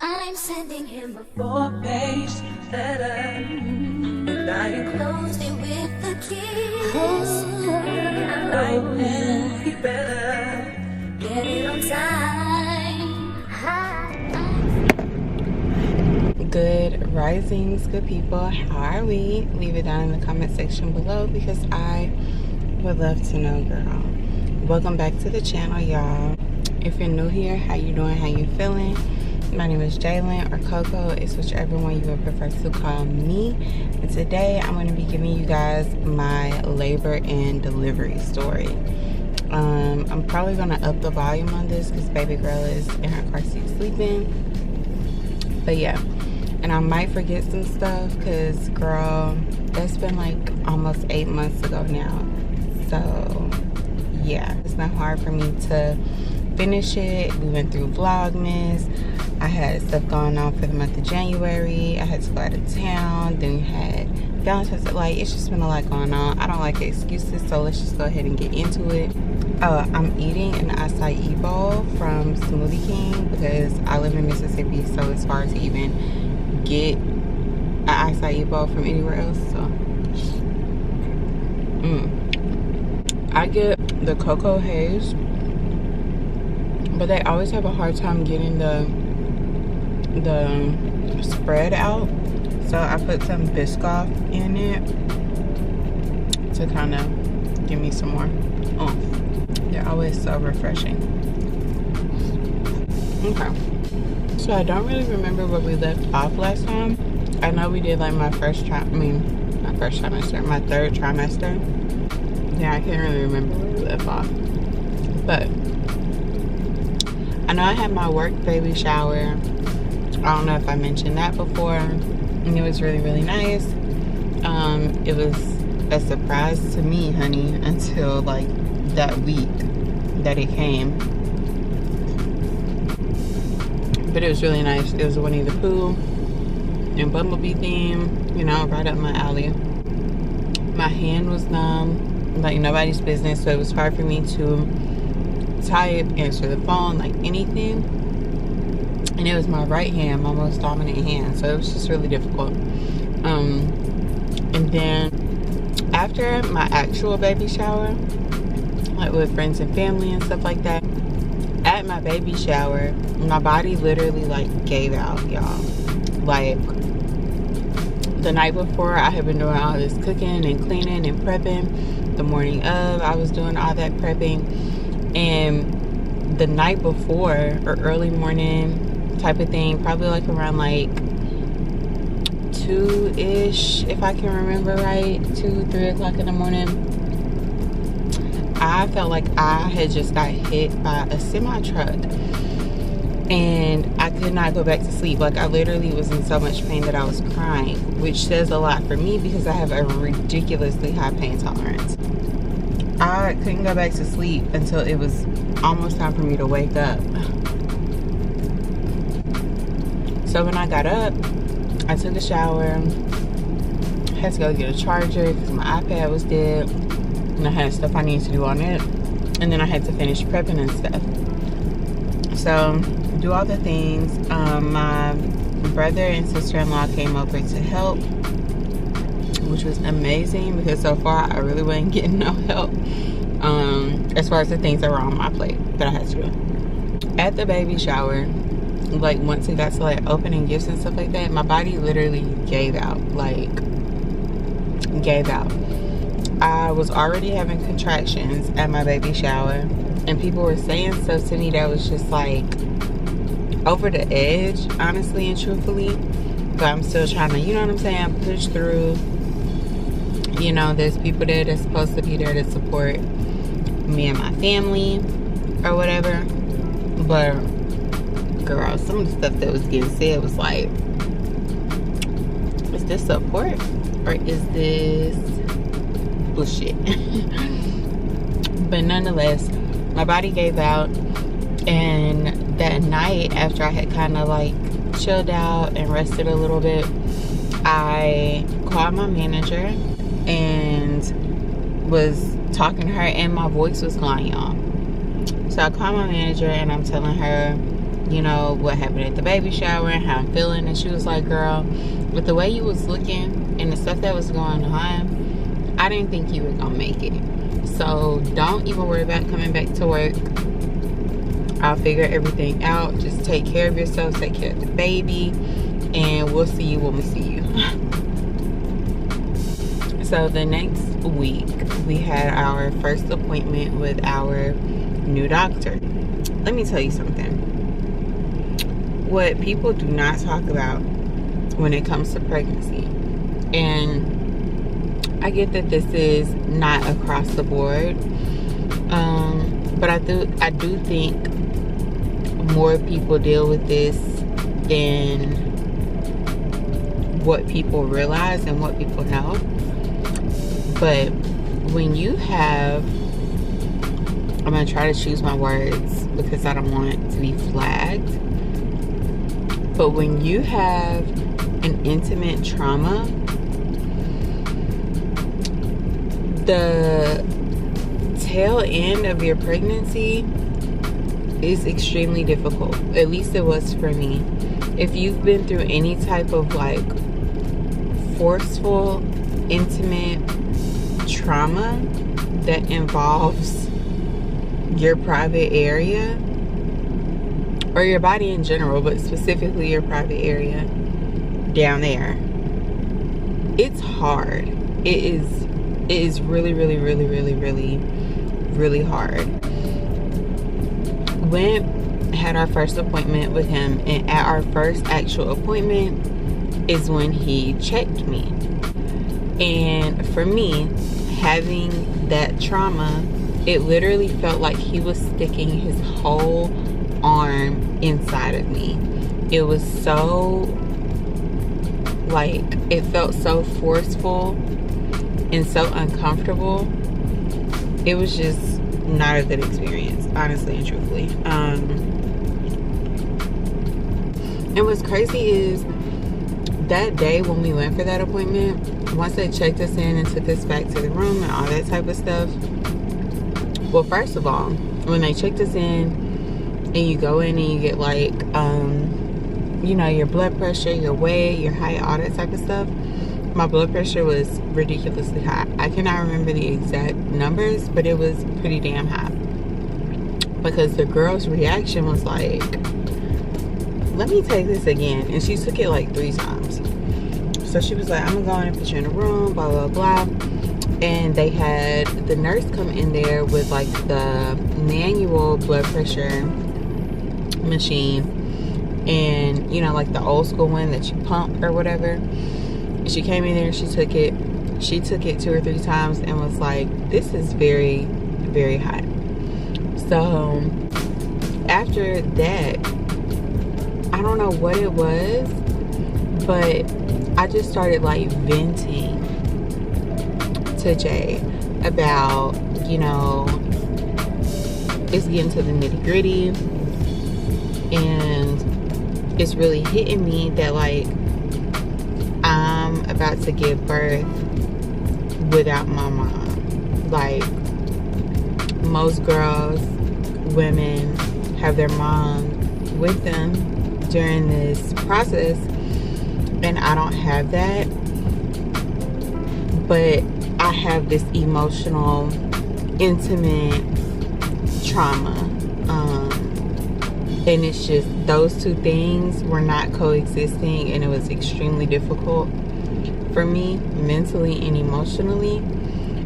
I'm sending him a 4-page letter, and I enclosed it with the kiss. I know he better get it on time. Good risings, good people. How are we? Leave it down in the comment section below because I would love to know, girl. Welcome back to the channel, y'all. If you're new here, how you doing? How you feeling? My name is Jalen, or Coco. It's whichever one you would prefer to call me. And today I'm going to be giving you guys my labor and delivery story. I'm probably going to up the volume on this because baby girl is in her car seat sleeping. But yeah, and I might forget some stuff because, girl, that's been like almost 8 months ago now. So yeah, it's been hard for me to finish it. We went through Vlogmas. I had stuff going on for the month of January. I had to go out of town. Then we had Valentine's Day. Like, it's just been a lot going on. I don't like excuses, so let's just go ahead and get into it. I'm eating an acai bowl from Smoothie King because I live in Mississippi, so it's hard to even get an acai bowl from anywhere else. So I get the cocoa haze, but they always have a hard time getting the spread out. So I put some Biscoff in it to kind of give me some more oomph. They're always so refreshing. Okay, so I don't really remember where we left off last time. I know we did like my third trimester. Yeah, I can't really remember where we left off. But I know I had my work baby shower. I don't know if I mentioned that before. And it was really, really nice. It was a surprise to me, honey, until like that week that it came. But it was really nice. It was a Winnie the Pooh and Bumblebee theme, you know, right up my alley. My hand was numb, like nobody's business, so it was hard for me to type, answer the phone, like anything. And it was my right hand, my most dominant hand, so it was just really difficult. And then after my actual baby shower, like with friends and family and stuff like that, at my baby shower, my body literally like gave out, y'all. Like the night before, I had been doing all this cooking and cleaning and prepping. The morning of, I was doing all that prepping. And the night before, or early morning type of thing, probably like around like 2-ish, if I can remember right, 2-3 o'clock in the morning, I felt like I had just got hit by a semi-truck and I could not go back to sleep. Like, I literally was in so much pain that I was crying, which says a lot for me because I have a ridiculously high pain tolerance. I couldn't go back to sleep until it was almost time for me to wake up. So when I got up, I took a shower, had to go get a charger because my iPad was dead, and I had stuff I needed to do on it, and then I had to finish prepping and stuff. So do all the things. My brother and sister-in-law came over to help, which was amazing because so far I really wasn't getting no help as far as the things that were on my plate that I had to do. At the baby shower, like once it got to like opening gifts and stuff like that, my body literally gave out. Like, gave out. I was already having contractions at my baby shower, and people were saying stuff to me that was just like over the edge, honestly and truthfully. But I'm still trying to, you know what I'm saying, push through. You know, there's people there that's supposed to be there to support me and my family or whatever. But girl, some of the stuff that was getting said was like, is this support or is this bullshit? But nonetheless, my body gave out, and that night after I had kind of like chilled out and rested a little bit, I called my manager and was talking to her, and my voice was gone, y'all. So I called my manager and I'm telling her you know, what happened at the baby shower and how I'm feeling. And she was like, girl, with the way you was looking and the stuff that was going on, I didn't think you were gonna make it. So don't even worry about coming back to work. I'll figure everything out. Just take care of yourself, take care of the baby, and we'll see you when we see you. So the next week, we had our first appointment with our new doctor. Let me tell you something. What people do not talk about when it comes to pregnancy, and I get that this is not across the board, but I do think more people deal with this than what people realize and what people know. But when you have, I'm gonna try to choose my words because I don't want it to be flagged, but when you have an intimate trauma, the tail end of your pregnancy is extremely difficult. At least it was for me. If you've been through any type of like forceful, intimate trauma that involves your private area or your body in general, but specifically your private area down there, it's hard. It is really, really, really, really, really, really hard. Went, had our first appointment with him, and at our first actual appointment is when he checked me. And for me, having that trauma, it literally felt like he was sticking his whole arm inside of me. It was so, like, it felt so forceful and so uncomfortable. It was just not a good experience, honestly and truthfully. And what's crazy is that day when we went for that appointment, once they checked us in and took us back to the room and all that type of stuff, well, first of all, when they checked us in and you go in and you get like you know, your blood pressure, your weight, your height, all that type of stuff, my blood pressure was ridiculously high. I cannot remember the exact numbers, but it was pretty damn high. Because the girl's reaction was like, let me take this again. And she took it like 3 times. So she was like, I'm gonna go in and put you in a room, blah, blah, blah. And they had the nurse come in there with like the manual blood pressure machine. And, you know, like the old school one that you pump or whatever. She came in there, she took it 2 or 3 times and was like, this is very, very high. So after that, I don't know what it was, but I just started like venting to Jay about, you know, it's getting to the nitty-gritty, and it's really hitting me that like I'm about to give birth without my mom. Like, most girls, women have their mom with them during this process, and I don't have that. But I have this emotional, intimate trauma, and it's just those 2 things were not coexisting, and it was extremely difficult for me mentally and emotionally.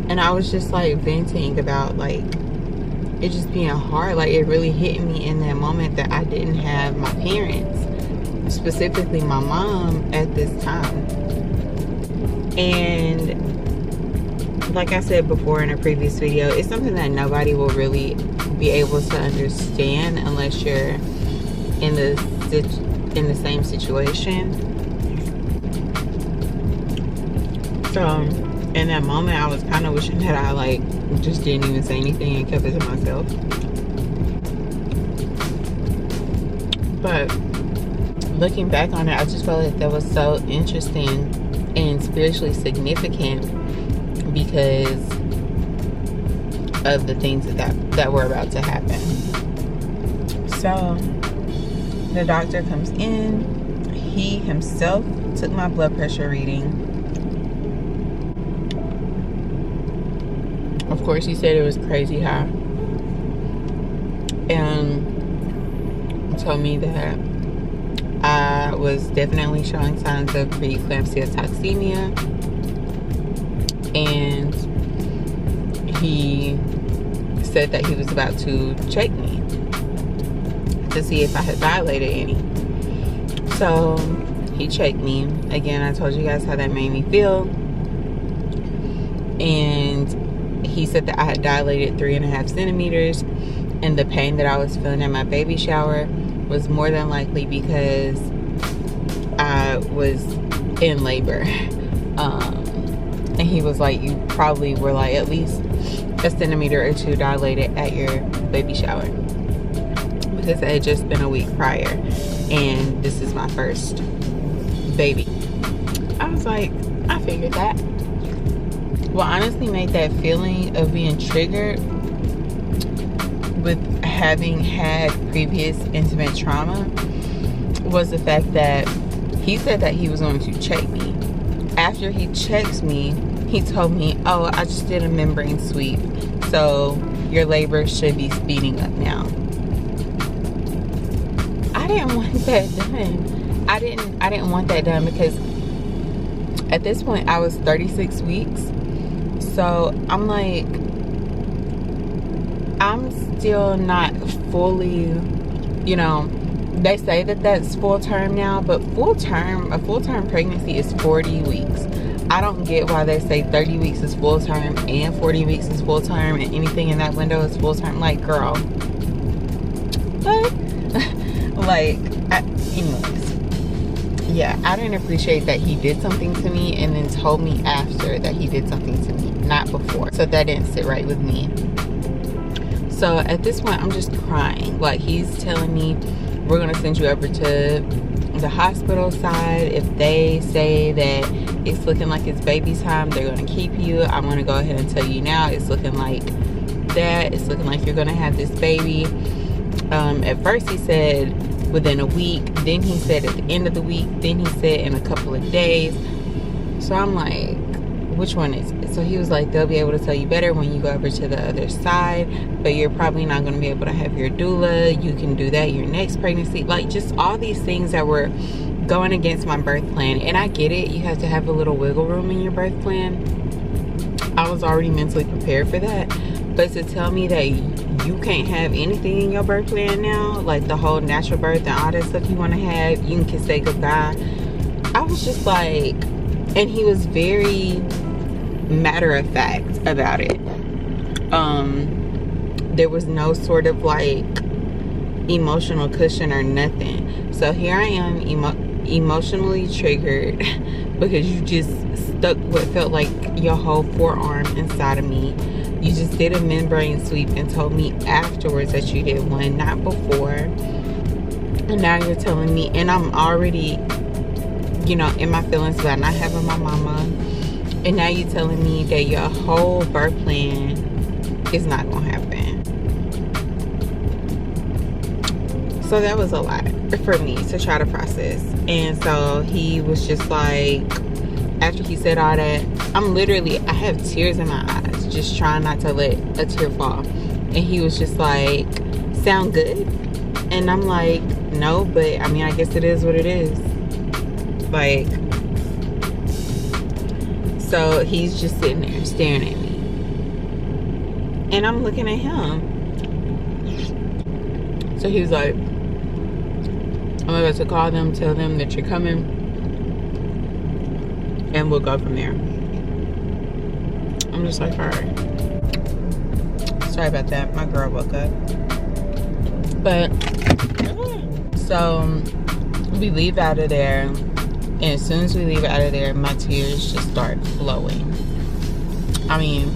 And I was just like venting about like it just being hard. Like, it really hit me in that moment that I didn't have my parents, specifically my mom, at this time. And like I said before in a previous video, it's something that nobody will really be able to understand unless you're in the same situation. So in that moment, I was kind of wishing that I like just didn't even say anything and kept it to myself. But looking back on it, I just felt like that was so interesting and spiritually significant because of the things that were about to happen. So The doctor comes in. He himself took my blood pressure reading. Of course, he said it was crazy high. And told me that I was definitely showing signs of preeclampsia toxemia. And he said that he was about to check me to see if I had dilated any. So he checked me. Again, I told you guys how that made me feel. And he said that I had dilated 3.5 centimeters. And the pain that I was feeling at my baby shower was more than likely because I was in labor. And he was like, you probably were like at least 1 centimeter or 2 dilated at your baby shower, because it had just been a week prior and this is my first baby. I was like, I figured that. What honestly made that feeling of being triggered with having had previous intimate trauma was the fact that he said that he was going to check me. After he checks me, he told me, oh, I just did a membrane sweep, so your labor should be speeding up now. I didn't want that done. I didn't want that done because at this point I was 36 weeks. So I'm like, I'm still not fully, you know, they say that that's full term now, but a full term pregnancy is 40 weeks. I don't get why they say 30 weeks is full term and 40 weeks is full term and anything in that window is full term. Like, girl, what? Like, anyways, yeah, I didn't appreciate that he did something to me and then told me after that he did something to me, not before. So that didn't sit right with me. So at this point, I'm just crying. Like, he's telling me, we're gonna send you over to the hospital side. If they say that it's looking like it's baby time, they're gonna keep you. I'm gonna go ahead and tell you now, it's looking like that. It's looking like you're gonna have this baby. At first he said within a week, then he said at the end of the week, then he said in a couple of days. So I'm like, which one is it? So he was like, they'll be able to tell you better when you go over to the other side, but you're probably not going to be able to have your doula. You can do that your next pregnancy. Like, just all these things that were going against my birth plan. And I get it, you have to have a little wiggle room in your birth plan. I was already mentally prepared for that, but to tell me that you can't have anything in your birth plan now, like the whole natural birth and all that stuff you want to have, you can say goodbye. I was just like, and he was very matter of fact about it. There was no sort of like emotional cushion or nothing. So here I am, emotionally triggered because you just stuck what felt like your whole forearm inside of me. You just did a membrane sweep and told me afterwards that you did one, not before. And now you're telling me, and I'm already, you know, in my feelings about not having my mama. And now you're telling me that your whole birth plan is not going to happen. So that was a lot for me to try to process. And so he was just like, after he said all that, I have tears in my eyes, just trying not to let a tear fall. And he was just like, sound good? And I'm like, no, but I mean, I guess it is what it is. Like, so he's just sitting there staring at me. And I'm looking at him. So he was like, I'm about to call them, tell them that you're coming, and we'll go from there. I'm just like, all right. Sorry about that. My girl woke up. But, so we leave out of there. And as soon as we leave out of there, my tears just start flowing. I mean,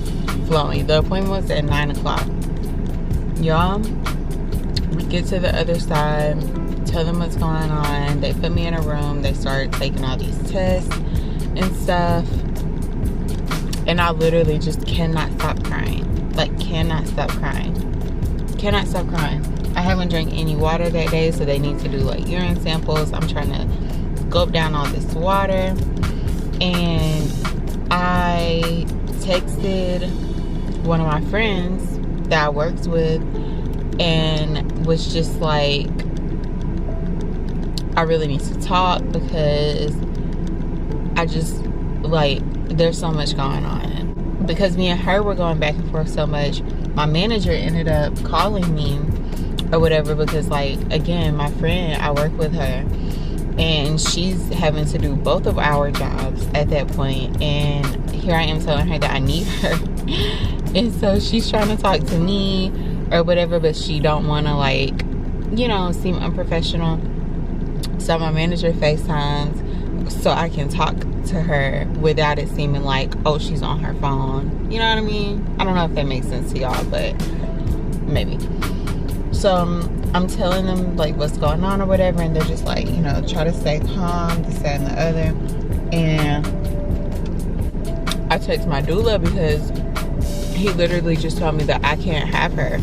flowing. The appointment was at 9 o'clock. Y'all, we get to the other side, tell them what's going on. They put me in a room. They start taking all these tests and stuff. And I literally just cannot stop crying. Like, cannot stop crying. Cannot stop crying. I haven't drank any water that day, so they need to do like urine samples. I'm trying to gulp down all this water. And I texted one of my friends that I worked with and was just like, I really need to talk because I just, like, there's so much going on. Because me and her were going back and forth so much, my manager ended up calling me or whatever, because, like, again, my friend, I work with her, and she's having to do both of our jobs at that point, and here I am telling her that I need her. And so she's trying to talk to me or whatever, but she don't want to, like, you know, seem unprofessional. So my manager FaceTimes so I can talk to her without it seeming like, oh, she's on her phone. You know what I mean? I don't know if that makes sense to y'all, but maybe. So I'm telling them like what's going on or whatever, and they're just like, you know, try to stay calm, this, that, and the other. And I text my doula because he literally just told me that I can't have her.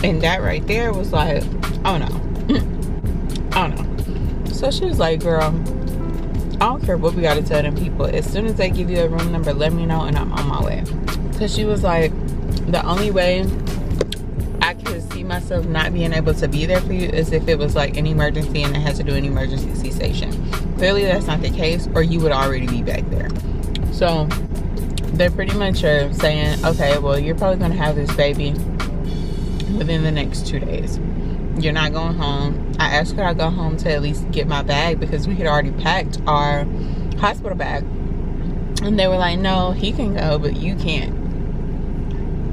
And that right there was like, oh no. I don't know. So she was like, girl, I don't care what we gotta tell them people. As soon as they give you a room number, let me know and I'm on my way. Because she was like, the only way I could see myself not being able to be there for you is if it was like an emergency and it had to do an emergency C-section. Clearly that's not the case, or you would already be back there. So they pretty much are saying, okay, well, you're probably gonna have this baby within the next 2 days. You're not going home. I asked her I go home to at least get my bag because we had already packed our hospital bag. And they were like, no, he can go, but you can't.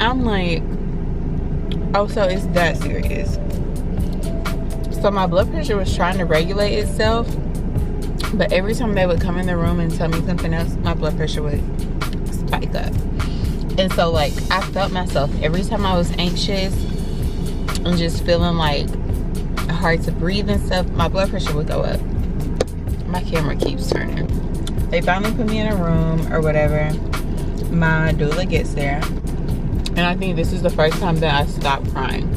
I'm like, oh, so it's that serious. So my blood pressure was trying to regulate itself, but every time they would come in the room and tell me something else, my blood pressure would spike up. And so, like, I felt myself every time I was anxious and just feeling like hard to breathe and stuff, my blood pressure would go up. My camera keeps turning. They finally put me in a room or whatever. My doula gets there, and I think this is the first time that I stopped crying.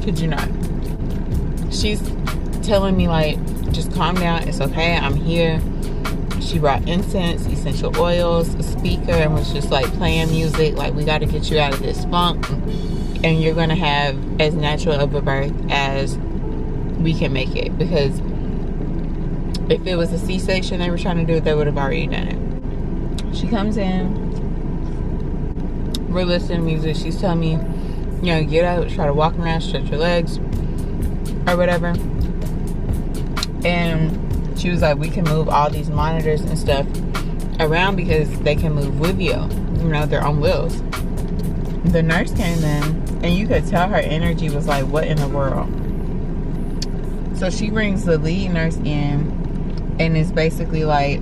Kid you not. She's telling me like, just calm down, it's okay, I'm here. She brought incense, essential oils, a speaker, and was just like playing music like, we got to get you out of this funk, and you're gonna have as natural of a birth as we can make it. Because if it was a C-section they were trying to do, they would have already done it. She comes in, we're listening to music, she's telling me, you know, get up, try to walk around, stretch your legs or whatever. And she was like, we can move all these monitors and stuff around because they can move with you, you know, they're on wheels. The nurse came in and you could tell her energy was like, what in the world? So she brings the lead nurse in and it's basically like,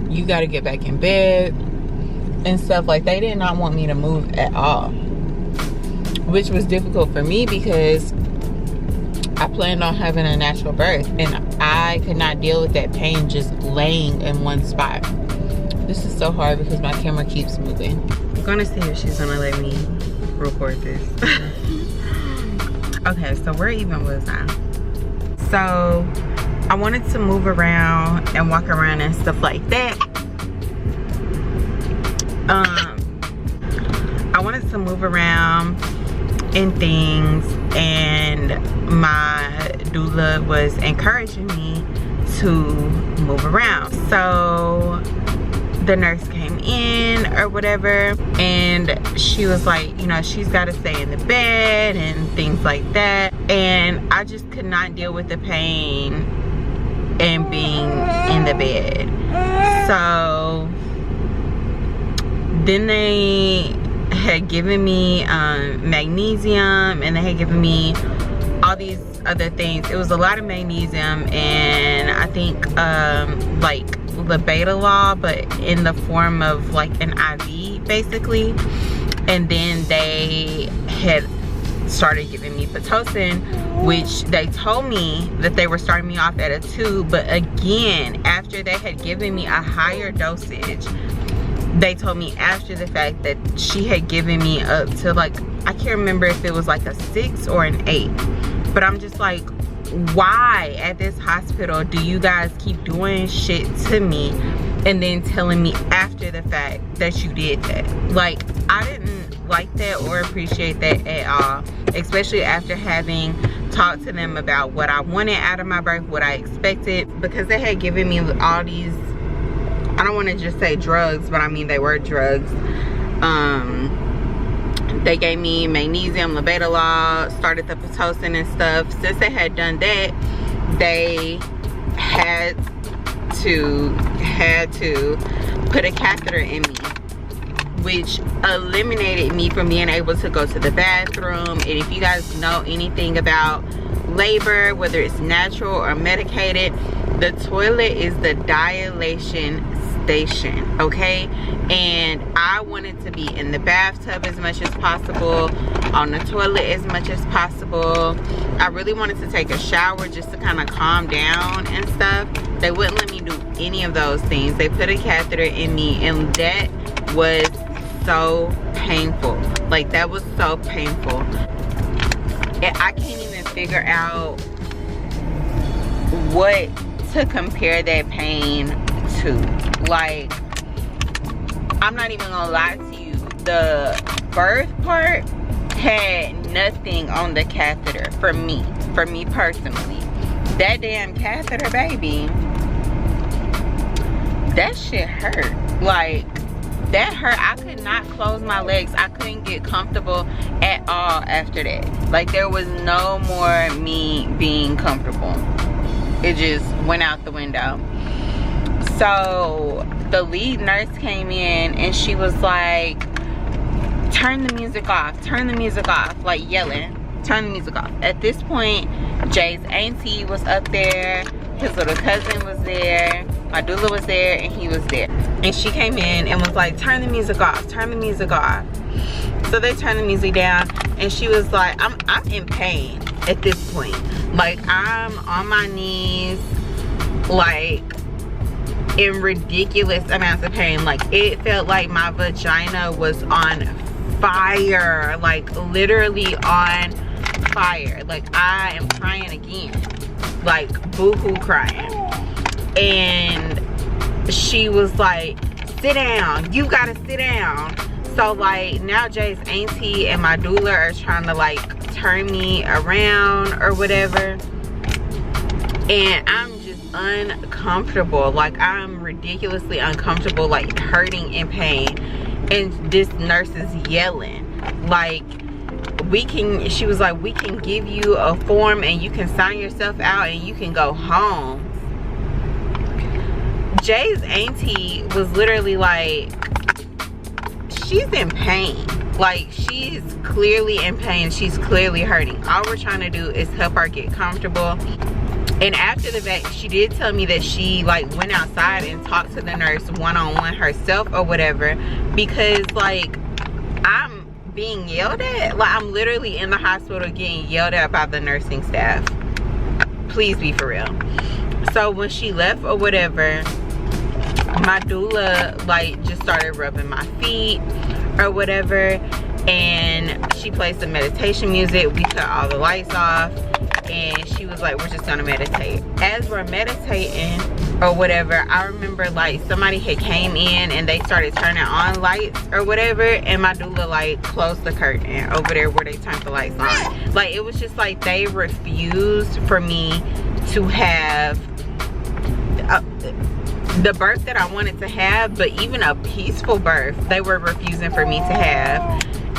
you got to get back in bed and stuff. Like, they did not want me to move at all, which was difficult for me because I planned on having a natural birth and I could not deal with that pain just laying in one spot. This is so hard because my camera keeps moving. I'm gonna see if she's gonna let me record this. Okay, so where even was I? So I wanted to move around and walk around and stuff like that. I wanted to move around and things, and my doula was encouraging me to move around. So the nurse came in or whatever, and she was like, you know, she's got to stay in the bed and things like that. And I just could not deal with the pain and being in the bed. So then they had given me magnesium, and they had given me all these other things. It was a lot of magnesium, and I think like labetalol, but in the form of like an IV basically. And then they had started giving me pitocin, which they told me that they were starting me off at a 2, but again, after they had given me a higher dosage, they told me after the fact that she had given me up to like, I can't remember if it was like a 6 or an 8. But I'm just like, why at this hospital do you guys keep doing shit to me and then telling me after the fact that you did that? Like, I didn't like that or appreciate that at all, especially after having talked to them about what I wanted out of my birth, what I expected, because they had given me all these, I don't want to just say drugs, but I mean they were drugs. They gave me magnesium, labetalol, started the pitocin and stuff. Since they had done that, they had to put a catheter in me, which eliminated me from being able to go to the bathroom. And if you guys know anything about labor, whether it's natural or medicated, the toilet is the dilation station, okay? And I wanted to be in the bathtub as much as possible, on the toilet as much as possible. I really wanted to take a shower just to kind of calm down and stuff. They wouldn't let me do any of those things. They put a catheter in me, and that was so painful. Like, that was so painful. And I can't even figure out what to compare that pain to. Like, I'm not even gonna lie to you, the birth part had nothing on the catheter for me personally. That damn catheter, baby, that shit hurt. Like, that hurt. I could not close my legs. I couldn't get comfortable at all after that. Like, there was no more me being comfortable. It just went out the window. So the lead nurse came in and she was like, turn the music off, turn the music off, like yelling, turn the music off. At this point, Jay's auntie was up there, his little cousin was there, my doula was there, and he was there. And she came in and was like, turn the music off, turn the music off. So they turned the music down, and she was like, I'm in pain at this point. Like, I'm on my knees, like, in ridiculous amounts of pain. Like, it felt like my vagina was on fire, like literally on fire. Like, I am crying again, like boo-hoo crying. And she was like, sit down, you gotta sit down. So like, now Jay's auntie and my doula are trying to like turn me around or whatever, and I'm just uncomfortable. Like, I'm ridiculously uncomfortable, like hurting in pain. And this nurse is yelling like, she was like, we can give you a form and you can sign yourself out and you can go home. Jay's auntie was literally like, she's in pain. Like, she's clearly in pain, she's clearly hurting. All we're trying to do is help her get comfortable. And after the fact, she did tell me that she like went outside and talked to the nurse one-on-one herself or whatever, because like, I'm being yelled at. Like, I'm literally in the hospital getting yelled at by the nursing staff. Please be for real. So when she left or whatever, my doula like just started rubbing my feet or whatever, and she played some meditation music. We cut all the lights off, and she was like, we're just gonna meditate. As we're meditating or whatever, I remember like somebody had came in and they started turning on lights or whatever, and my doula like closed the curtain over there where they turned the lights on. Like, it was just like they refused for me to have the birth that I wanted to have, but even a peaceful birth they were refusing for me to have.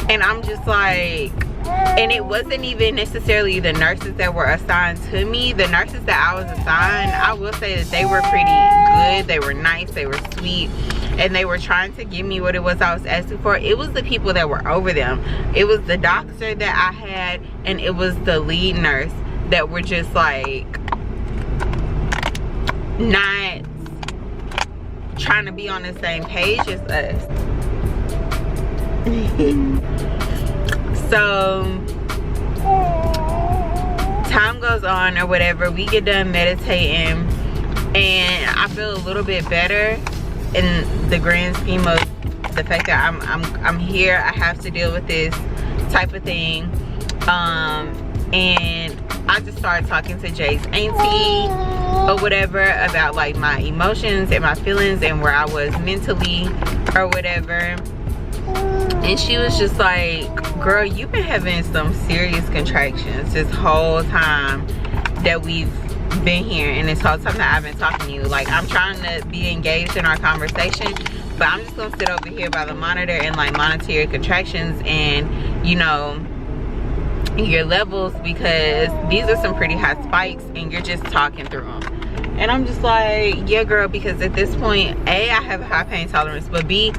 And I'm just like, and it wasn't even necessarily the nurses that were assigned to me. The nurses that I was assigned, I will say that they were pretty good, they were nice, they were sweet, and they were trying to give me what it was I was asking for. It was the people that were over them. It was the doctor that I had, and it was the lead nurse that were just like not trying to be on the same page as us. So time goes on or whatever, we get done meditating, and I feel a little bit better in the grand scheme of the fact that I'm here, I have to deal with this type of thing. And I just started talking to Jay's auntie or whatever about like my emotions and my feelings and where I was mentally or whatever. And she was just like, girl, you've been having some serious contractions this whole time that we've been here, and this whole time that I've been talking to you. Like, I'm trying to be engaged in our conversation, but I'm just gonna sit over here by the monitor and like monitor your contractions and, you know, your levels, because these are some pretty high spikes and you're just talking through them. And I'm just like, yeah, girl, because at this point, A, I have a high pain tolerance, but B,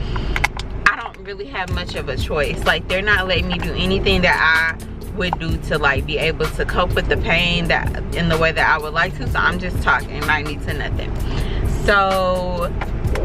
I don't really have much of a choice. Like, they're not letting me do anything that I would do to like be able to cope with the pain that in the way that I would like to. So I'm just talking, might need to nothing. So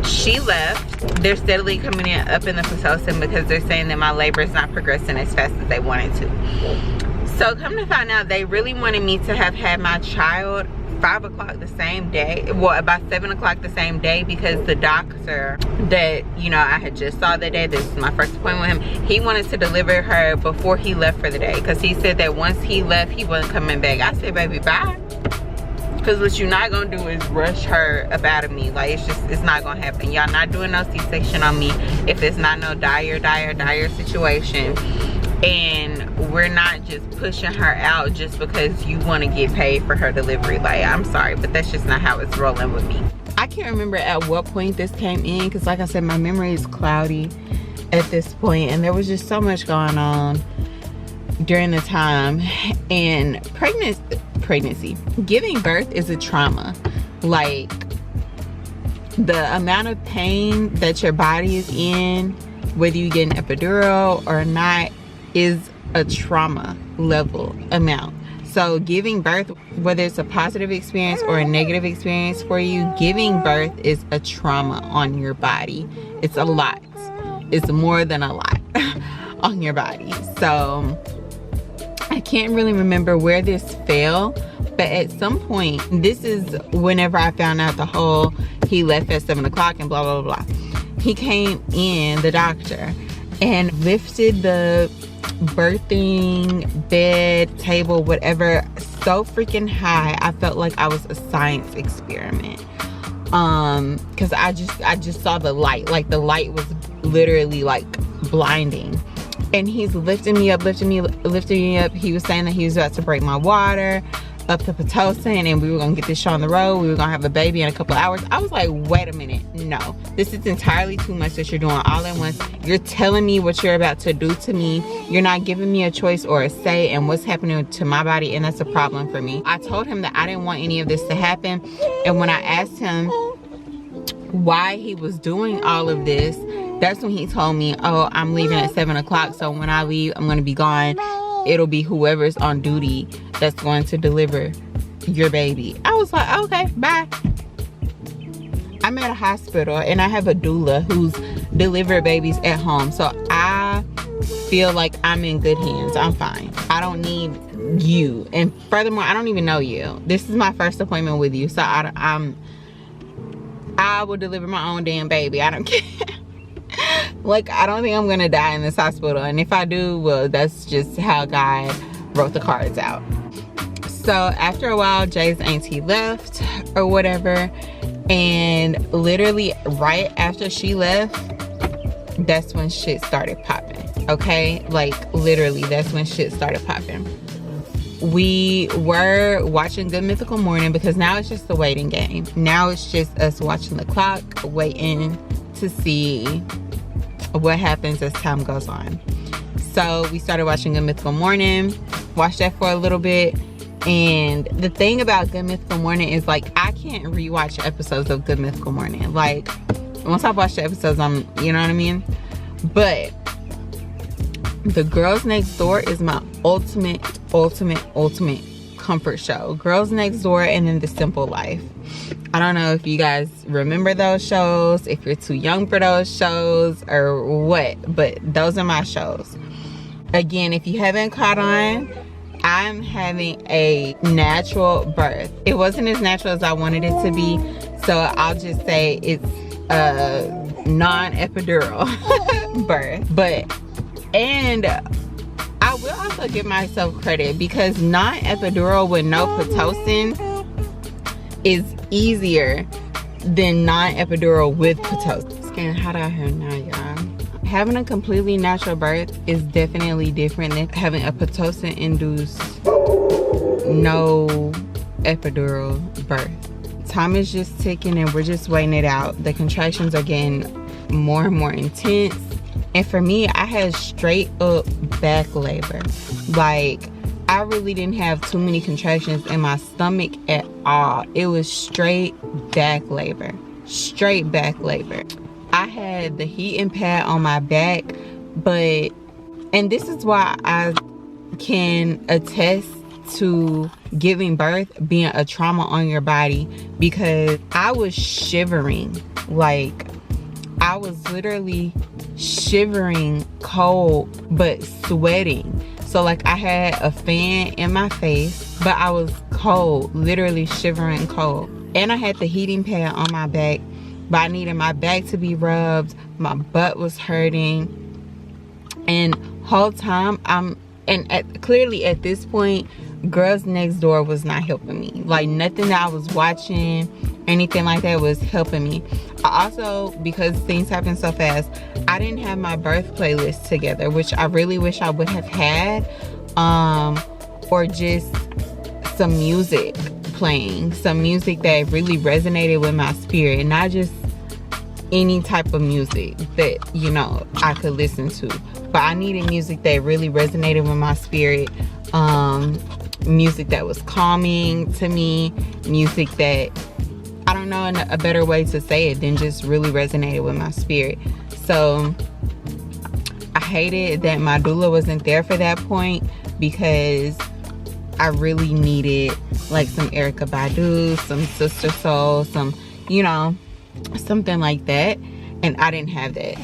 she left. They're steadily coming in up in the pitocin because they're saying that my labor is not progressing as fast as they wanted to. So come to find out, they really wanted me to have had my child 5 o'clock the same day, well, about 7 o'clock the same day, because the doctor that, you know, I had just saw that day, this is my first appointment with him, he wanted to deliver her before he left for the day, because he said that once he left, he wasn't coming back. I said, baby, bye, because what you're not gonna do is rush her up out of me. Like, it's not gonna happen. Y'all not doing no C-section on me if it's not no dire situation. And we're not just pushing her out just because you want to get paid for her delivery. Like, I'm sorry, but that's just not how it's rolling with me. I can't remember at what point this came in, because like I said, my memory is cloudy at this point, and there was just so much going on during the time. And pregnancy, giving birth is a trauma. Like, the amount of pain that your body is in, whether you get an epidural or not, is a trauma level amount. So giving birth, whether it's a positive experience or a negative experience for you, giving birth is a trauma on your body. It's a lot. It's more than a lot on your body. So I can't really remember where this fell, but at some point, this is whenever I found out the whole he left at 7 o'clock and blah blah blah. He came in, the doctor, and lifted the birthing bed, table, whatever, so freaking high. I felt like I was a science experiment, because I just saw the light. Like, the light was literally like blinding. And he's lifting me up. He was saying that he was about to break my water up the pitocin, and we were gonna get this show on the road. We were gonna have a baby in a couple of hours. I was like, wait a minute, no, this is entirely too much that you're doing all at once. You're telling me what you're about to do to me. You're not giving me a choice or a say in what's happening to my body, and that's a problem for me. I told him that I didn't want any of this to happen, and when I asked him why he was doing all of this, that's when he told me, oh, I'm leaving at 7 o'clock, so when I leave, I'm gonna be gone. It'll be whoever's on duty that's going to deliver your baby. I was like, okay, bye. I'm at a hospital and I have a doula who's delivered babies at home, so I feel like I'm in good hands. I'm fine. I don't need you, and furthermore, I don't even know you. This is my first appointment with you, so I will deliver my own damn baby. I don't care. Like, I don't think I'm gonna die in this hospital, and if I do, well, that's just how God wrote the cards out. So after a while, Jay's auntie left or whatever, and literally right after she left, that's when shit started popping. Okay, like, literally, that's when shit started popping. We were watching Good Mythical Morning, because now it's just a waiting game. Now it's just us watching the clock, waiting to see what happens as time goes on. So we started watching Good Mythical Morning, watched that for a little bit. And the thing about Good Mythical Morning is, like, I can't rewatch episodes of Good Mythical Morning. Like, once I watch the episodes, you know what I mean? But The Girls Next Door is my ultimate comfort show. Girls Next Door, and then The Simple Life. I don't know if you guys remember those shows, if you're too young for those shows or what, but those are my shows. Again, if you haven't caught on, I'm having a natural birth. It wasn't as natural as I wanted it to be, so I'll just say it's non-epidural birth. And I will also give myself credit because non-epidural with no pitocin is easier than non-epidural with pitocin. It's getting hot out here now, y'all. Having a completely natural birth is definitely different than having a pitocin induced no epidural birth. Time is just ticking and we're just waiting it out. The contractions are getting more and more intense. And for me, I had straight up back labor. Like, I really didn't have too many contractions in my stomach at all. It was straight back labor. Straight back labor. I had the heating pad on my back, and this is why I can attest to giving birth being a trauma on your body, because I was shivering. Like, I was literally shivering cold but sweating. So like, I had a fan in my face but I was cold, literally shivering cold. And I had the heating pad on my back, but I needed my back to be rubbed. My butt was hurting, and whole time clearly at this point, Girls Next Door was not helping me. Like, nothing that I was watching, anything like that was helping me. I also, because things happen so fast, I didn't have my birth playlist together, which I really wish I would have had, or just some music playing, some music that really resonated with my spirit, not just any type of music that, you know, I could listen to, but I needed music that really resonated with my spirit, music that was calming to me, music that, I don't know a better way to say it than just really resonated with my spirit. So I hated that my doula wasn't there for that point, because I really needed like some Erykah Badu, some Sister Soul, some, you know, something like that, and I didn't have that.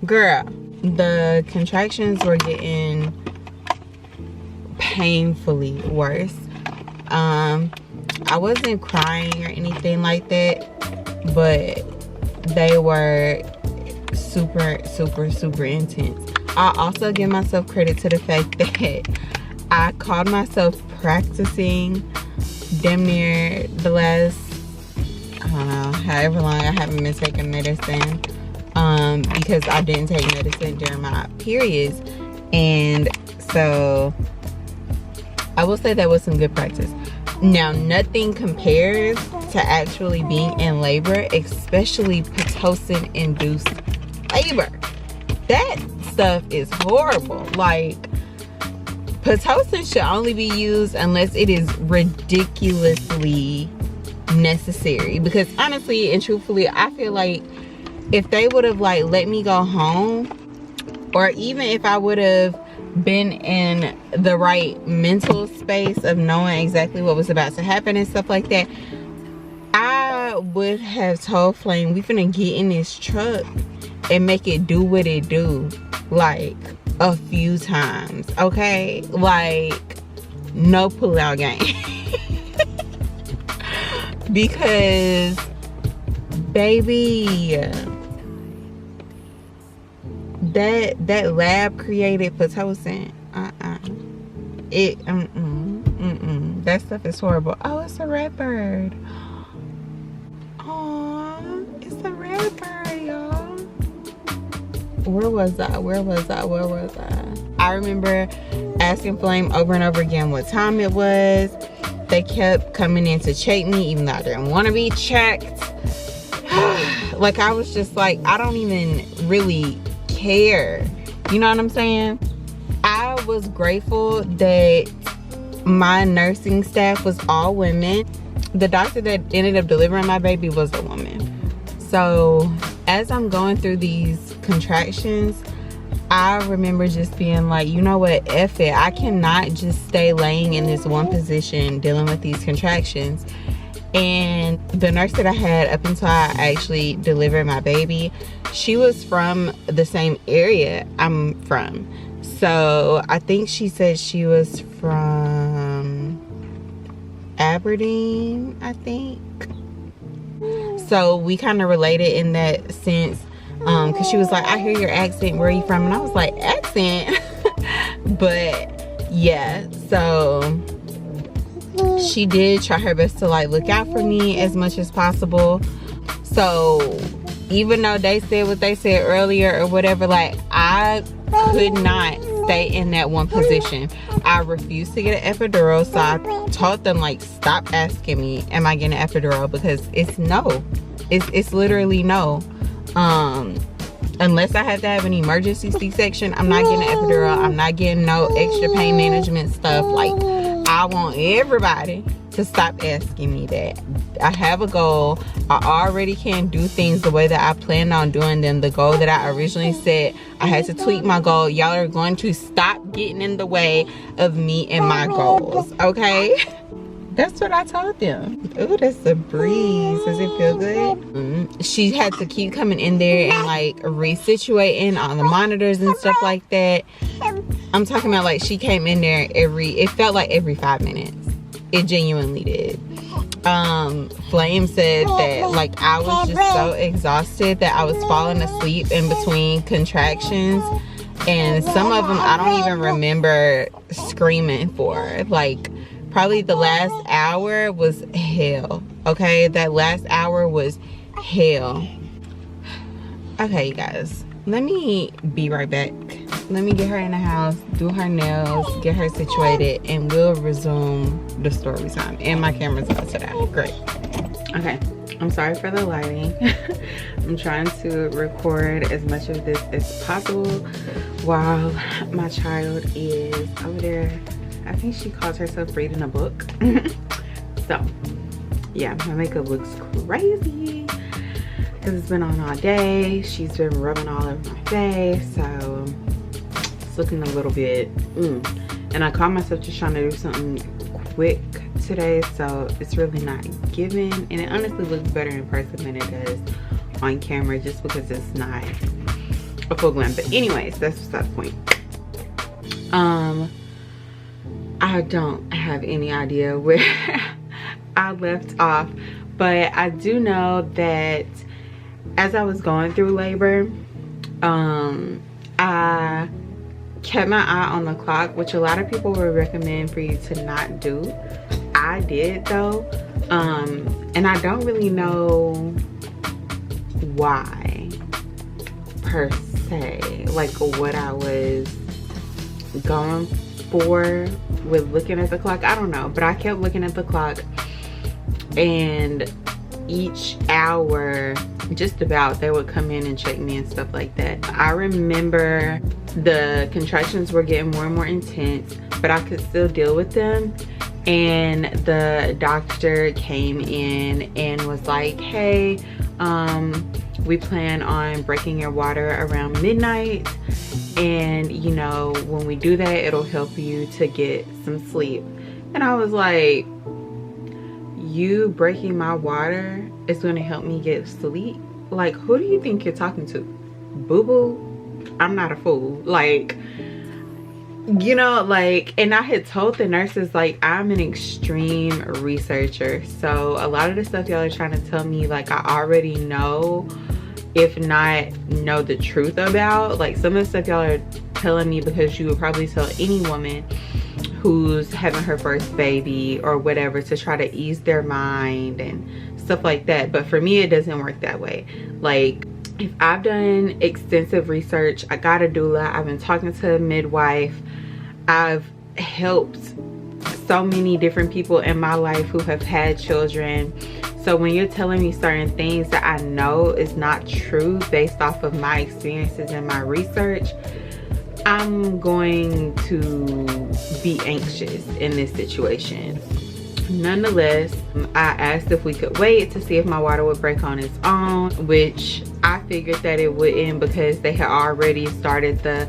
Girl, the contractions were getting painfully worse. I wasn't crying or anything like that, but they were super intense. I also give myself credit to the fact that I caught myself practicing damn near the last, I don't know, however long I haven't been taking medicine, because I didn't take medicine during my periods. And so I will say that was some good practice. Now, nothing compares to actually being in labor, especially pitocin induced labor. That stuff is horrible. Like, pitocin should only be used unless it is ridiculously necessary, because honestly and truthfully, I feel like if they would have like let me go home, or even if I would have been in the right mental space of knowing exactly what was about to happen and stuff like that, I would have told Flame, we finna get in this truck and make it do what it do, like a few times, okay? Like, no pull-out game. Because baby, that lab created pitocin. That stuff is horrible. Oh, it's a red bird. Oh, it's a red bird, y'all. Where was I? I remember asking Flame over and over again what time it was. They kept coming in to check me, even though I didn't want to be checked. Like, I was just like, I don't even really care. You know what I'm saying? I was grateful that my nursing staff was all women. The doctor that ended up delivering my baby was a woman. So as I'm going through these contractions, I remember just being like, you know what, F it. I cannot just stay laying in this one position dealing with these contractions. And the nurse that I had up until I actually delivered my baby, she was from the same area I'm from. So I think she said she was from Aberdeen, I think. So we kind of related in that sense. because she was like, I hear your accent, where are you from? And I was like, accent? But yeah, so she did try her best to like look out for me as much as possible. So even though they said what they said earlier or whatever, like I could not stay in that one position. I refused to get an epidural, so I told them like, stop asking me, am I getting an epidural? Because it's no. It's literally no. Unless I have to have an emergency C-section, I'm not getting an epidural. I'm not getting no extra pain management stuff. Like, I want everybody to stop asking me that. I have a goal. I already can do things the way that I planned on doing them. The goal that I originally set, I had to tweak my goal. Y'all are going to stop getting in the way of me and my goals, okay? That's what I told them. Ooh, that's a breeze. Does it feel good? She had to keep coming in there and like resituating on the monitors and stuff like that. I'm talking about like she came in there it felt like every 5 minutes. It genuinely did. Flame said that like I was just so exhausted that I was falling asleep in between contractions, and some of them I don't even remember screaming for. Like probably the last hour was hell. Okay, that last hour was hell. Okay, you guys, let me be right back. Let me get her in the house, do her nails, get her situated, and we'll resume the story time. And my camera's out today. Great. Okay, I'm sorry for the lighting. I'm trying to record as much of this as possible while my child is over there. I think she calls herself reading a book. So, yeah, my makeup looks crazy because it's been on all day. She's been rubbing all over my face, so looking a little bit and I caught myself just trying to do something quick today, so it's really not giving, and it honestly looks better in person than it does on camera just because it's not a full glam. But anyways, that's beside the point. I don't have any idea where I left off, but I do know that as I was going through labor, I kept my eye on the clock, which a lot of people would recommend for you to not do. I did though, and I don't really know why per se, like what I was going for with looking at the clock. I don't know, but I kept looking at the clock, and each hour just about they would come in and check me and stuff like that. I remember the contractions were getting more and more intense, but I could still deal with them, and the doctor came in and was like, hey, we plan on breaking your water around midnight, and you know, when we do that, it'll help you to get some sleep. And I was like, you breaking my water is going to help me get sleep? Like, who do you think you're talking to? Boo-boo? I'm not a fool. Like, you know, like, and I had told the nurses, like, I'm an extreme researcher, so a lot of the stuff y'all are trying to tell me, like, I already know, if not know the truth about. Like, some of the stuff y'all are telling me because you would probably tell any woman who's having her first baby or whatever to try to ease their mind and stuff like that. But for me, it doesn't work that way. Like, if I've done extensive research, I got a doula, I've been talking to a midwife, I've helped so many different people in my life who have had children. So when you're telling me certain things that I know is not true based off of my experiences and my research, I'm going to be anxious in this situation. Nonetheless, I asked if we could wait to see if my water would break on its own, which I figured that it wouldn't because they had already started the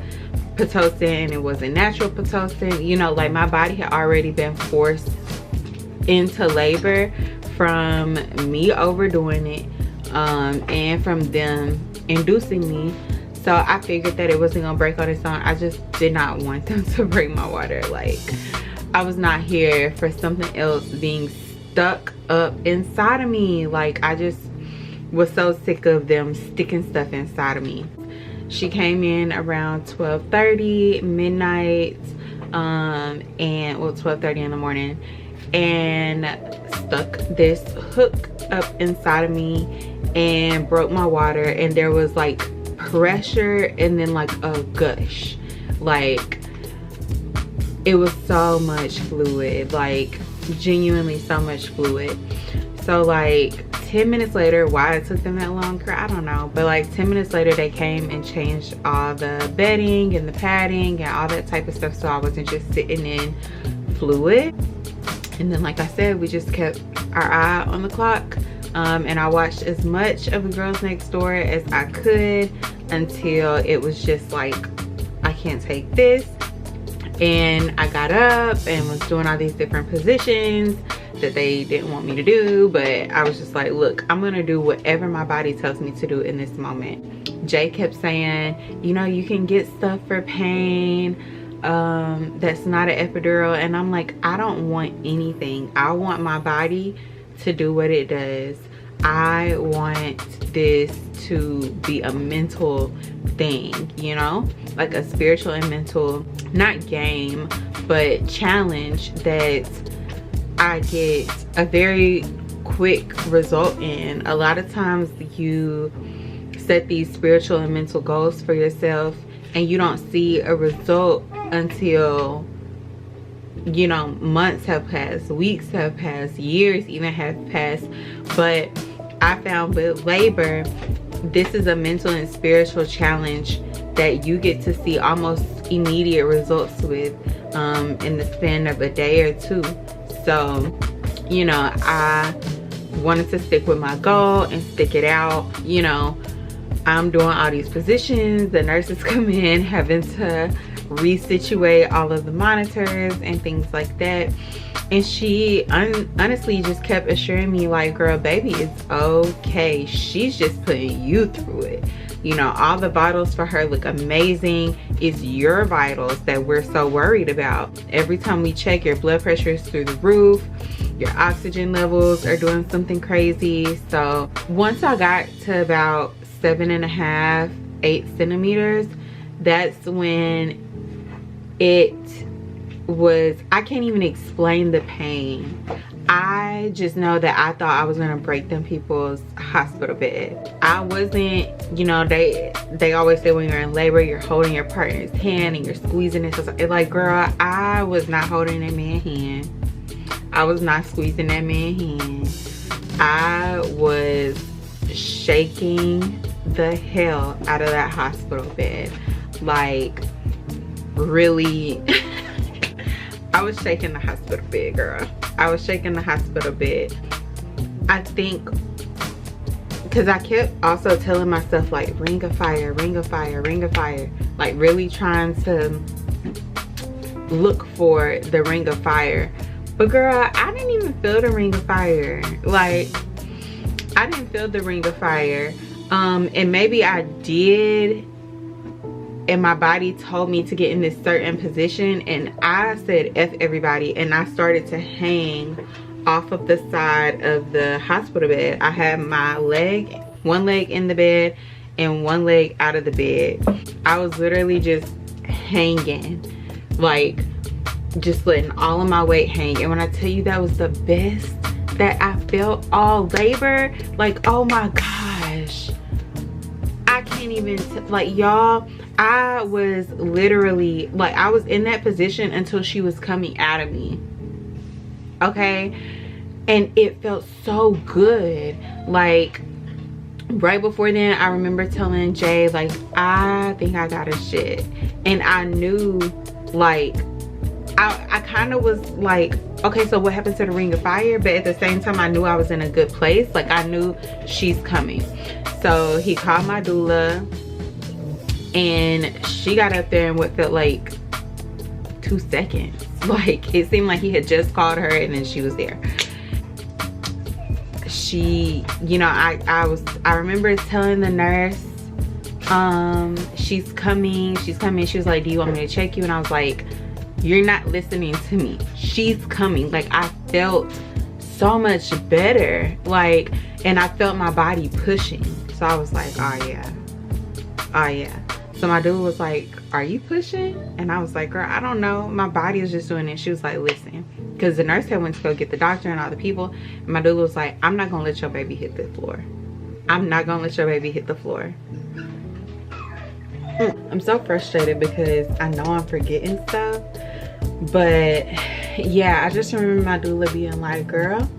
pitocin and it wasn't natural pitocin. You know, like my body had already been forced into labor from me overdoing it and from them inducing me. So I figured that it wasn't gonna break on its own. I just did not want them to break my water. Like, I was not here for something else being stuck up inside of me. Like, I just was so sick of them sticking stuff inside of me. She came in around 12:30 midnight, and well, 12:30 in the morning, and stuck this hook up inside of me and broke my water, and there was like pressure and then like a gush. Like, it was so much fluid, like genuinely so much fluid. So like 10 minutes later, why it took them that long, I don't know, but like 10 minutes later they came and changed all the bedding and the padding and all that type of stuff, so I wasn't just sitting in fluid. And then, like I said, we just kept our eye on the clock, and I watched as much of the Girls Next Door as I could until it was just like, I can't take this. And I got up and was doing all these different positions that they didn't want me to do, but I was just like, look, I'm gonna do whatever my body tells me to do in this moment. Jay kept saying, you know, you can get stuff for pain that's not an epidural, and I'm like, I don't want anything. I want my body to do what it does. I want this to be a mental thing, you know, like a spiritual and mental, not game, but challenge that I get a very quick result in. A lot of times you set these spiritual and mental goals for yourself and you don't see a result until, you know, months have passed, weeks have passed, years even have passed. But I found with labor, this is a mental and spiritual challenge that you get to see almost immediate results with in the span of a day or two. So, you know, I wanted to stick with my goal and stick it out. You know, I'm doing all these positions, the nurses come in having to resituate all of the monitors and things like that, and she honestly just kept assuring me like, girl, baby, it's okay, she's just putting you through it. You know, all the vitals for her look amazing. It's your vitals that we're so worried about. Every time we check, your blood pressure is through the roof, your oxygen levels are doing something crazy. So once I got to about 7.5, 8 centimeters, that's when it was, I can't even explain the pain. I just know that I thought I was gonna break them people's hospital bed. I wasn't, you know, they always say when you're in labor, you're holding your partner's hand and you're squeezing it. So it's like, girl, I was not holding that man's hand. I was not squeezing that man's hand. I was shaking the hell out of that hospital bed. Like, really. I was shaking the hospital bed, girl. I was shaking the hospital bed. I think because I kept also telling myself like, ring of fire, ring of fire, ring of fire. Like really trying to look for the ring of fire. But girl, I didn't even feel the ring of fire. Like, I didn't feel the ring of fire. And maybe I did, and my body told me to get in this certain position, and I said F everybody, and I started to hang off of the side of the hospital bed. I had my leg, one leg in the bed and one leg out of the bed. I was literally just hanging, like just letting all of my weight hang. And when I tell you, that was the best that I felt all labor, like, oh my gosh, I can't even like, y'all, I was literally like, I was in that position until she was coming out of me, okay? And it felt so good. Like right before then, I remember telling Jay like, I think I got a shit. And I knew, like, I kind of was like, okay, so what happened to the ring of fire? But at the same time, I knew I was in a good place. Like, I knew she's coming. So he called my doula, and she got up there in what felt like 2 seconds. Like, it seemed like he had just called her and then she was there. She, you know, I remember telling the nurse, she's coming. She was like, do you want me to check you? And I was like, you're not listening to me. She's coming. Like, I felt so much better. Like, and I felt my body pushing. So I was like, oh yeah, oh yeah. So my doula was like, are you pushing? And I was like, girl, I don't know. My body is just doing it. She was like, listen, because the nurse had went to go get the doctor and all the people. And my doula was like, I'm not gonna let your baby hit the floor. I'm not gonna let your baby hit the floor. I'm so frustrated because I know I'm forgetting stuff. But yeah, I just remember my doula being like, girl,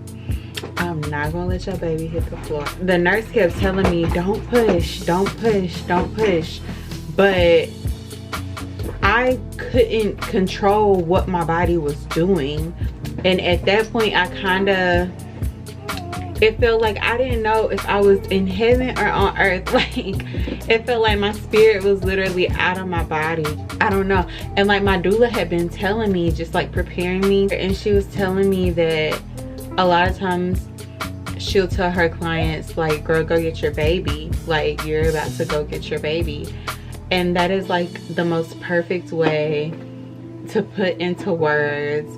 I'm not gonna let your baby hit the floor. The nurse kept telling me, don't push, don't push, don't push. But I couldn't control what my body was doing. And at that point, it felt like I didn't know if I was in heaven or on earth. Like, it felt like my spirit was literally out of my body. I don't know. And like my doula had been telling me, just like preparing me. And she was telling me that a lot of times she'll tell her clients, like, girl, go get your baby. Like, you're about to go get your baby. And that is like the most perfect way to put into words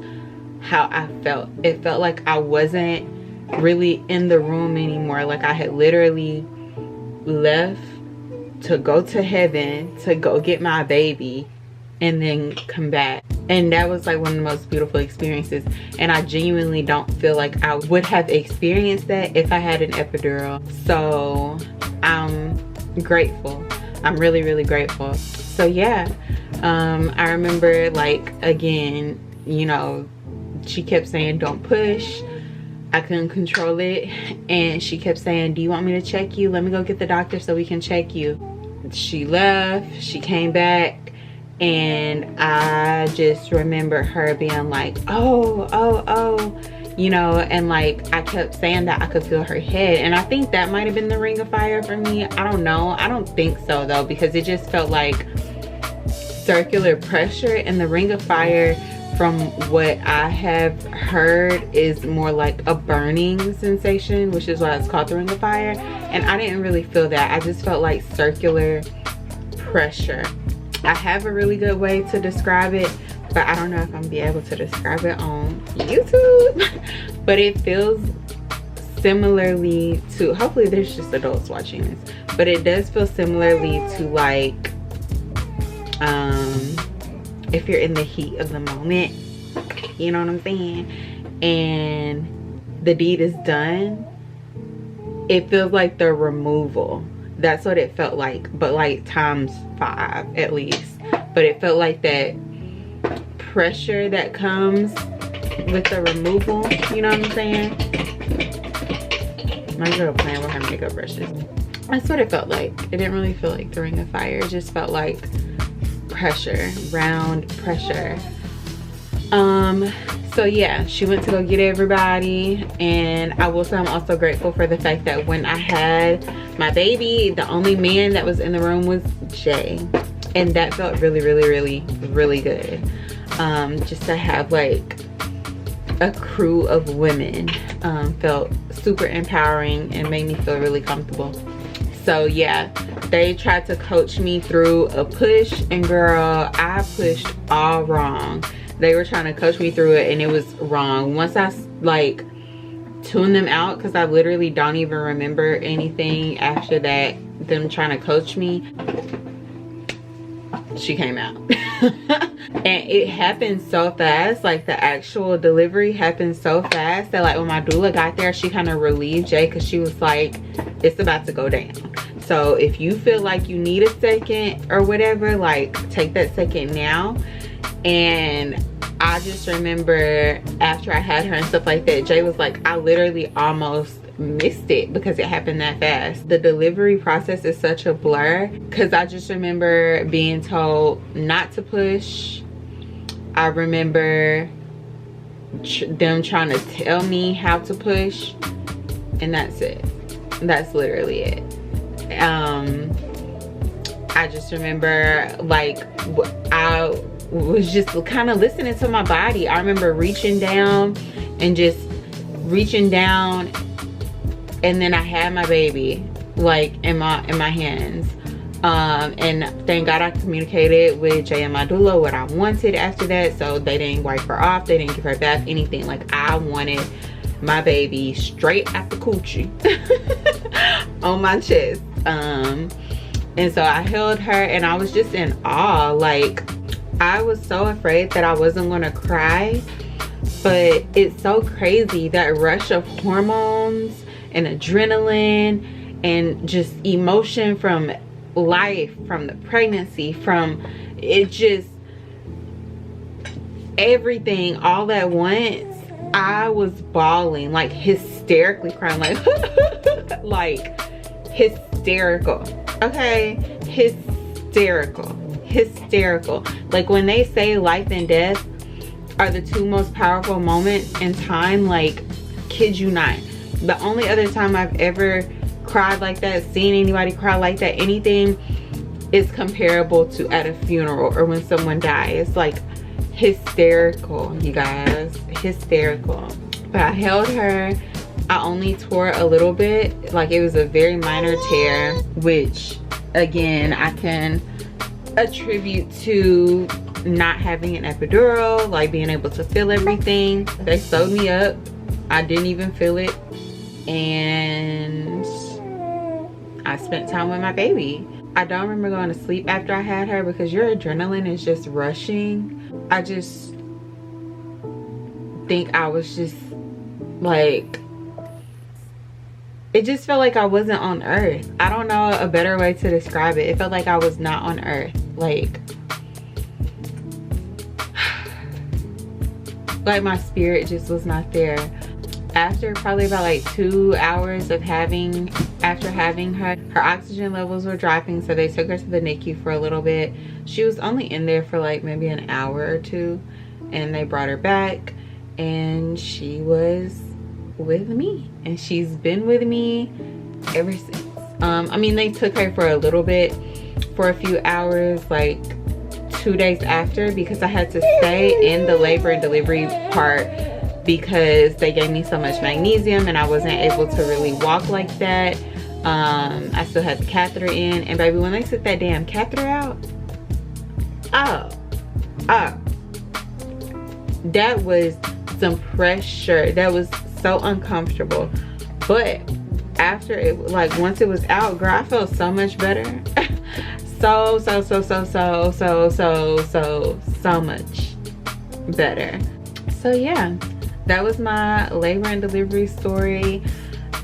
how I felt. It felt like I wasn't really in the room anymore. Like, I had literally left to go to heaven to go get my baby and then come back. And that was like one of the most beautiful experiences. And I genuinely don't feel like I would have experienced that if I had an epidural. So I'm grateful. I'm really, really grateful. So yeah, I remember, like, again, you know, she kept saying, don't push. I couldn't control it. And she kept saying, do you want me to check you? Let me go get the doctor so we can check you. She left, she came back, and I just remember her being like, oh, you know, and like I kept saying that I could feel her head. And I think that might have been the ring of fire for me. I don't know. I don't think so though, because it just felt like circular pressure. And the ring of fire, from what I have heard, is more like a burning sensation, which is why it's called the ring of fire. And I didn't really feel that. I just felt like circular pressure. I have a really good way to describe it, but I don't know if I'm gonna be able to describe it on YouTube. But it feels similarly to, hopefully there's just adults watching this, but it does feel similarly to like if you're in the heat of the moment, you know what I'm saying, and the deed is done. It feels like the removal. That's what it felt like, but like times 5 at least. But it felt like that pressure that comes with the removal, you know what I'm saying? My girl playing with her makeup brushes. That's what it felt like. It didn't really feel like the ring of fire. It just felt like pressure, round pressure. So yeah, she went to go get everybody. And I will say I'm also grateful for the fact that when I had my baby, the only man that was in the room was Jay. And that felt really, really, really, really good. Just to have like a crew of women felt super empowering and made me feel really comfortable. So yeah, they tried to coach me through a push, and girl, I pushed all wrong. They were trying to coach me through it and it was wrong. Once I like tuned them out, because I literally don't even remember anything after that, them trying to coach me, she came out. And it happened so fast. Like the actual delivery happened so fast that like when my doula got there, she kind of relieved Jay, because she was like, it's about to go down. So if you feel like you need a second or whatever, like take that second now. And I just remember after I had her and stuff like that, Jay was like, I literally almost missed it because it happened that fast. The delivery process is such a blur, because I just remember being told not to push. I remember them trying to tell me how to push, and that's it. That's literally it. I just remember like I was just kind of listening to my body. I remember reaching down and just reaching down, and then I had my baby like in my hands. And thank God I communicated with Jay and my doula what I wanted after that, so they didn't wipe her off, they didn't give her a bath, anything. Like I wanted my baby straight at the coochie on my chest. And so I held her and I was just in awe. Like, I was so afraid that I wasn't gonna cry, but it's so crazy, that rush of hormones and adrenaline and just emotion from life, from the pregnancy, from it, just everything all at once. I was bawling, like hysterically crying, like like hysterical. Okay, hysterical. Like when they say life and death are the two most powerful moments in time, like, kid you not, the only other time I've ever cried like that, seen anybody cry like that, anything, is comparable to at a funeral or when someone dies. Like, hysterical, you guys, hysterical. But I held her. I only tore a little bit, like it was a very minor tear, which again I can attribute to not having an epidural, like being able to feel everything. They sewed me up, I didn't even feel it, and I spent time with my baby. I don't remember going to sleep after I had her because your adrenaline is just rushing. I just think I was just like, it just felt like I wasn't on earth. I don't know a better way to describe it. It felt like I was not on earth. Like my spirit just was not there. After probably about like 2 hours of after having her, her oxygen levels were dropping, so they took her to the NICU for a little bit. She was only in there for like maybe an hour or two, and they brought her back, and she was with me, and she's been with me ever since. I mean, they took her for a little bit, for a few hours, like 2 days after, because I had to stay in the labor and delivery part because they gave me so much magnesium and I wasn't able to really walk like that. I still had the catheter in, and baby, when they took that damn catheter out, that was some pressure. That was so uncomfortable. But after it, like once it was out, girl, I felt so much better. so much better. So yeah, that was my labor and delivery story.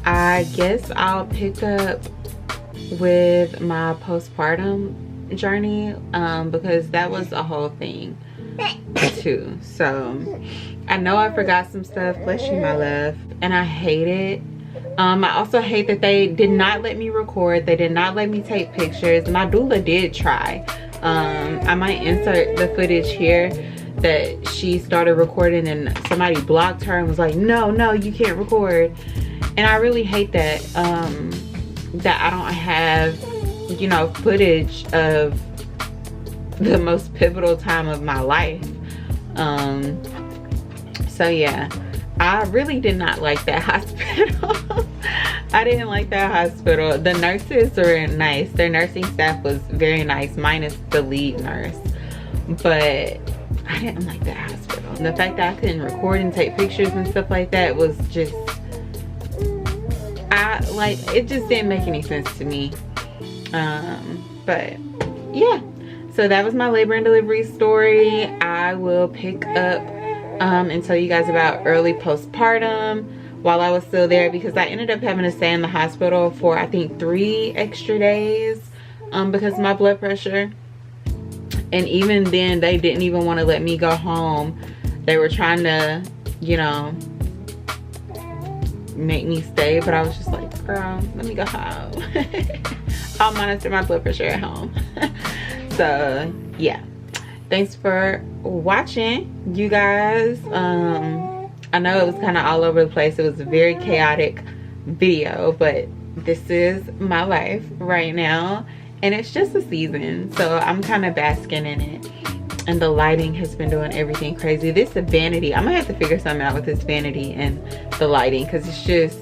I guess I'll pick up with my postpartum journey, because that was a whole thing too. So I know I forgot some stuff, bless you my love, and I hate it. I also hate that they did not let me record. They did not let me take pictures. My doula did try. I might insert the footage here that she started recording and somebody blocked her and was like, no, you can't record. And I really hate that, that I don't have, you know, footage of the most pivotal time of my life. So yeah, I really did not like that hospital. I didn't like that hospital. The nurses were nice. Their nursing staff was very nice, minus the lead nurse. But I didn't like that hospital. And the fact that I couldn't record and take pictures and stuff like that was just, it just didn't make any sense to me. But yeah, so that was my labor and delivery story. I will pick up and tell you guys about early postpartum while I was still there, because I ended up having to stay in the hospital for I think 3 extra days because of my blood pressure. And even then, they didn't even want to let me go home. They were trying to, you know, make me stay, but I was just like, girl, let me go home. I'll monitor my blood pressure at home. So yeah, thanks for watching, you guys. I know it was kind of all over the place. It was a very chaotic video, but this is my life right now, and it's just a season, so I'm kind of basking in it. And the lighting has been doing everything crazy. This is vanity. I'm gonna have to figure something out with this vanity and the lighting, because it's just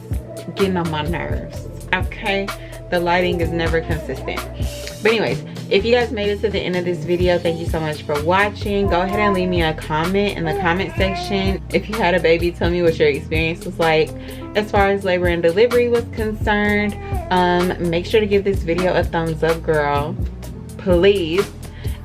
getting on my nerves. Okay, the lighting is never consistent. But anyways, If you guys made it to the end of this video, thank you so much for watching. Go ahead and leave me a comment in the comment section. If you had a baby, tell me what your experience was like as far as labor and delivery was concerned. Make sure to give this video a thumbs up, girl, please.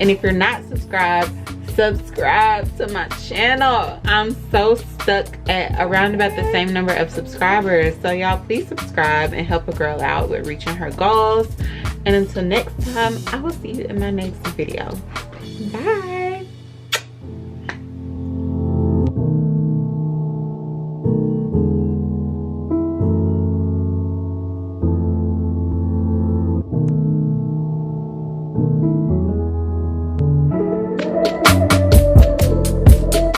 And if you're not subscribed, subscribe to my channel. I'm so stuck at around about the same number of subscribers, so y'all please subscribe and help a girl out with reaching her goals. And until next time, I will see you in my next video. Bye.